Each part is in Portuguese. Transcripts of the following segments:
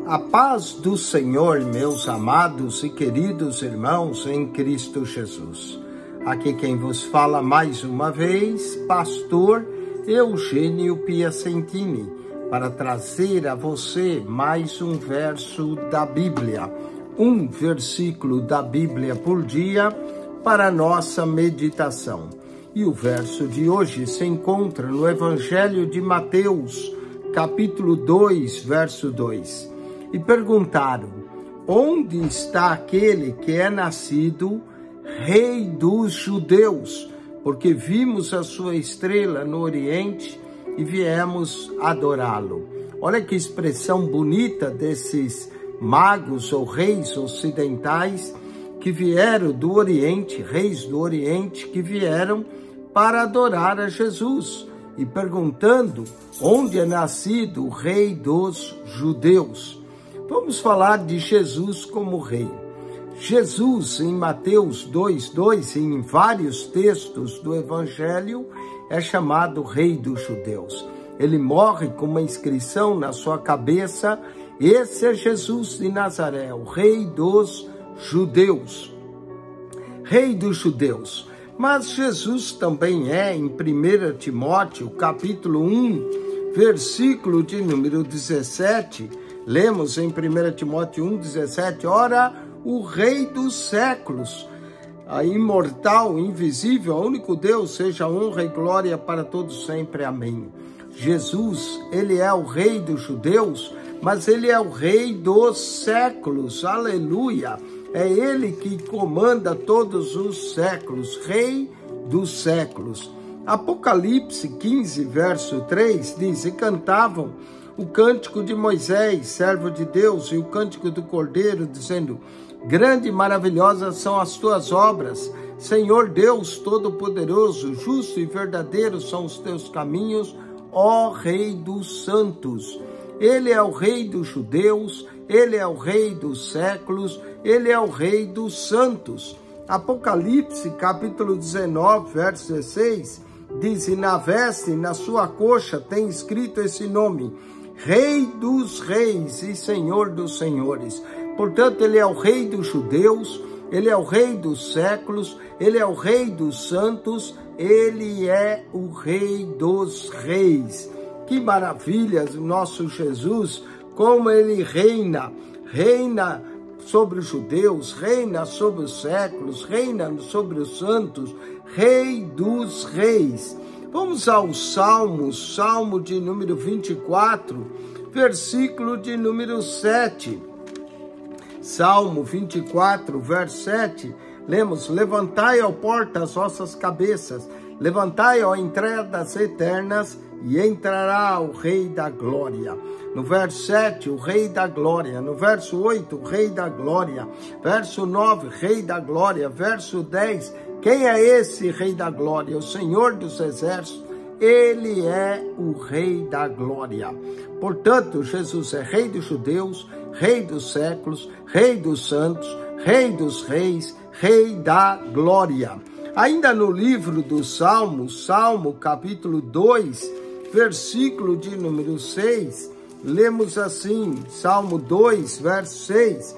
A paz do Senhor, meus amados e queridos irmãos em Cristo Jesus. Aqui quem vos fala mais uma vez, pastor Eugênio Piacentini, para trazer a você mais um verso da Bíblia, um versículo da Bíblia por dia para nossa meditação. E o verso de hoje se encontra no Evangelho de Mateus, capítulo 2, verso 2. E perguntaram: onde está aquele que é nascido Rei dos Judeus? Porque vimos a sua estrela no Oriente e viemos adorá-lo. Olha que expressão bonita desses magos ou reis ocidentais que vieram do Oriente, reis do Oriente que vieram para adorar a Jesus e perguntando onde é nascido o Rei dos Judeus. Vamos falar de Jesus como rei. Jesus, em Mateus 2:2, em vários textos do Evangelho, é chamado Rei dos Judeus. Ele morre com uma inscrição na sua cabeça: esse é Jesus de Nazaré, o Rei dos Judeus. Rei dos Judeus. Mas Jesus também é, em 1 Timóteo, capítulo 1, versículo de número 17, lemos em 1 Timóteo 1,17, ora, o Rei dos séculos, a imortal, invisível, o único Deus, seja honra e glória para todos sempre. Amém. Jesus, ele é o Rei dos judeus, mas ele é o Rei dos séculos. Aleluia! É ele que comanda todos os séculos, Rei dos séculos. Apocalipse 15, verso 3, diz: e cantavam o cântico de Moisés, servo de Deus, e o cântico do Cordeiro, dizendo: grande e maravilhosas são as tuas obras, Senhor Deus Todo-Poderoso, justo e verdadeiro são os teus caminhos, ó Rei dos santos. Ele é o Rei dos judeus, ele é o Rei dos séculos, ele é o Rei dos santos. Apocalipse, capítulo 19, verso 16, diz: e na veste, na sua coxa, tem escrito esse nome: Rei dos reis e Senhor dos senhores. Portanto, ele é o Rei dos judeus, ele é o Rei dos séculos, ele é o Rei dos santos, ele é o Rei dos reis. Que maravilha, nosso Jesus, como ele reina sobre os judeus, reina sobre os séculos, reina sobre os santos, Rei dos reis. Vamos ao Salmo de número 24, versículo de número 7. Salmo 24, verso 7, lemos: levantai, ó porta, as vossas cabeças, levantai, ó entradas eternas, e entrará o Rei da Glória. No verso 7, o Rei da Glória. No verso 8, o Rei da Glória. Verso 9, Rei da Glória. Verso 10, quem é esse Rei da Glória? O Senhor dos Exércitos, ele é o Rei da Glória. Portanto, Jesus é Rei dos judeus, Rei dos séculos, Rei dos santos, Rei dos reis, Rei da Glória. Ainda no livro do Salmo capítulo 2, versículo de número 6, lemos assim, Salmo 2, verso 6,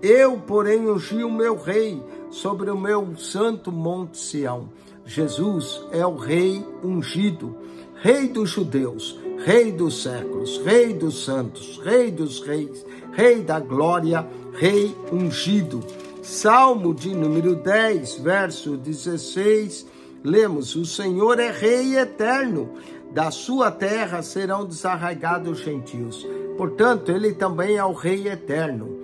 eu, porém, ungi o meu rei sobre o meu santo monte Sião. Jesus é o Rei ungido, Rei dos judeus, Rei dos séculos, Rei dos santos, Rei dos reis, Rei da glória, Rei ungido. Salmo de número 10, verso 16, lemos: o Senhor é Rei eterno, da sua terra serão desarraigados os gentios. Portanto, ele também é o Rei eterno,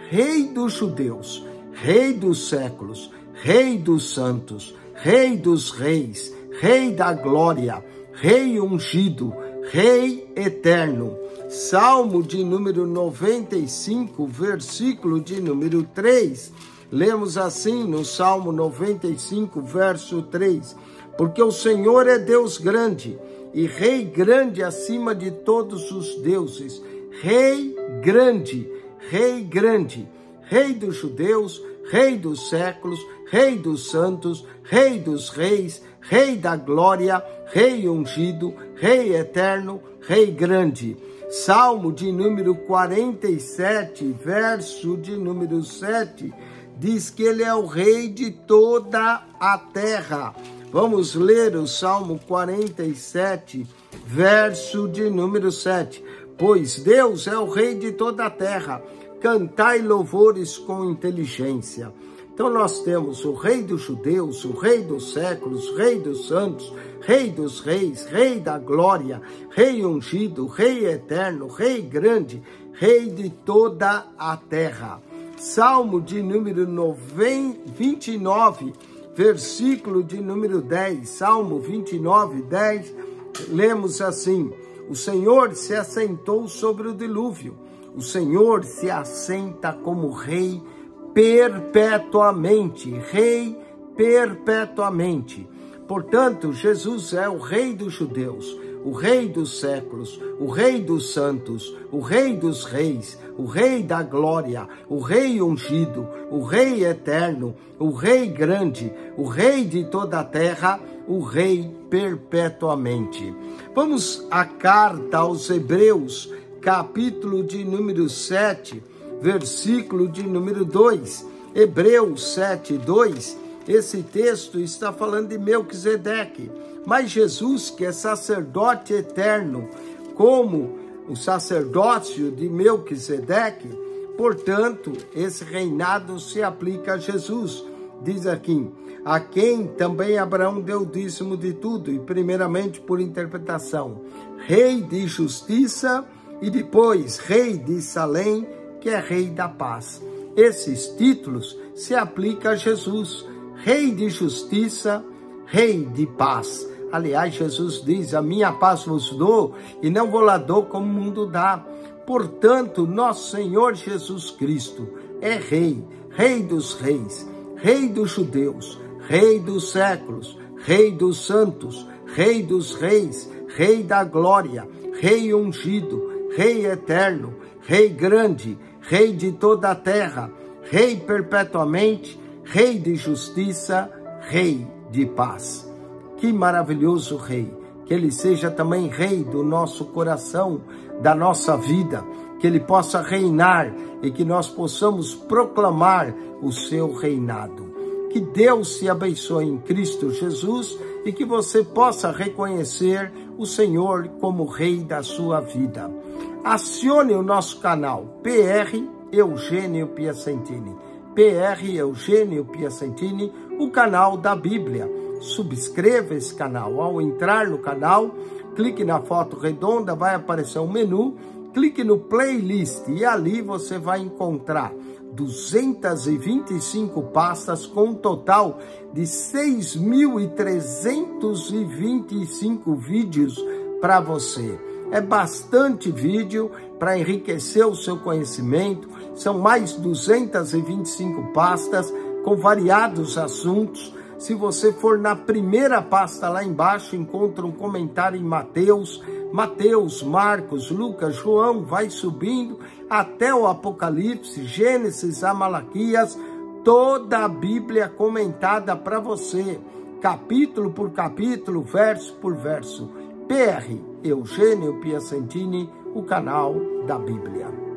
Rei dos judeus, Rei dos séculos, Rei dos santos, Rei dos reis, Rei da glória, Rei ungido, Rei eterno. Salmo de número 95, versículo de número 3, lemos assim no Salmo 95, verso 3, porque o Senhor é Deus grande, e Rei grande acima de todos os deuses, Rei grande, Rei grande, Rei dos judeus, Rei dos séculos, Rei dos santos, Rei dos reis, Rei da glória, Rei ungido, Rei eterno, Rei grande. Salmo de número 47, verso de número 7, diz que ele é o rei de toda a terra. Vamos ler o Salmo 47, verso de número 7. Pois Deus é o rei de toda a terra, cantai louvores com inteligência. Então nós temos o rei dos judeus, o rei dos séculos, rei dos santos, rei dos reis, rei da glória, rei ungido, rei eterno, rei grande, rei de toda a terra. Salmo de número 29, versículo de número 10, Salmo 29, 10, lemos assim: o Senhor se assentou sobre o dilúvio, o Senhor se assenta como rei perpetuamente, rei perpetuamente. Portanto, Jesus é o rei dos judeus, o rei dos séculos, o rei dos santos, o rei dos reis, o rei da glória, o rei ungido, o rei eterno, o rei grande, o rei de toda a terra, o rei perpetuamente. Vamos à carta aos Hebreus, capítulo de número 7, versículo de número 2. Hebreus 7, 2. Esse texto está falando de Melquisedeque, mas Jesus, que é sacerdote eterno, como o sacerdócio de Melquisedeque, portanto, esse reinado se aplica a Jesus. Diz aqui: a quem também Abraão deu o dízimo de tudo, e primeiramente por interpretação, rei de justiça, e depois rei de Salém, que é rei da paz. Esses títulos se aplicam a Jesus, rei de justiça, rei de paz. Aliás, Jesus diz: a minha paz vos dou, e não vou lá dou como o mundo dá. Portanto, nosso Senhor Jesus Cristo é rei, rei dos reis, rei dos judeus, rei dos séculos, rei dos santos, rei dos reis, rei da glória, rei ungido, rei eterno, rei grande, rei de toda a terra, rei perpetuamente, rei de justiça, rei de paz. Que maravilhoso rei! Que ele seja também rei do nosso coração, da nossa vida, que ele possa reinar e que nós possamos proclamar o seu reinado. Que Deus te abençoe em Cristo Jesus e que você possa reconhecer o Senhor como rei da sua vida. Acione o nosso canal PR Eugênio Piacentini. PR Eugênio Piacentini, o canal da Bíblia. Subscreva esse canal. Ao entrar no canal, clique na foto redonda, vai aparecer um menu, clique no playlist e ali você vai encontrar 225 pastas com um total de 6.325 vídeos para você. É bastante vídeo para enriquecer o seu conhecimento. São mais 225 pastas com variados assuntos. Se você for na primeira pasta lá embaixo, encontra um comentário em Mateus, Marcos, Lucas, João, vai subindo até o Apocalipse, Gênesis, a Malaquias, toda a Bíblia comentada para você, capítulo por capítulo, verso por verso. PR Eugênio Piacentini, o canal da Bíblia.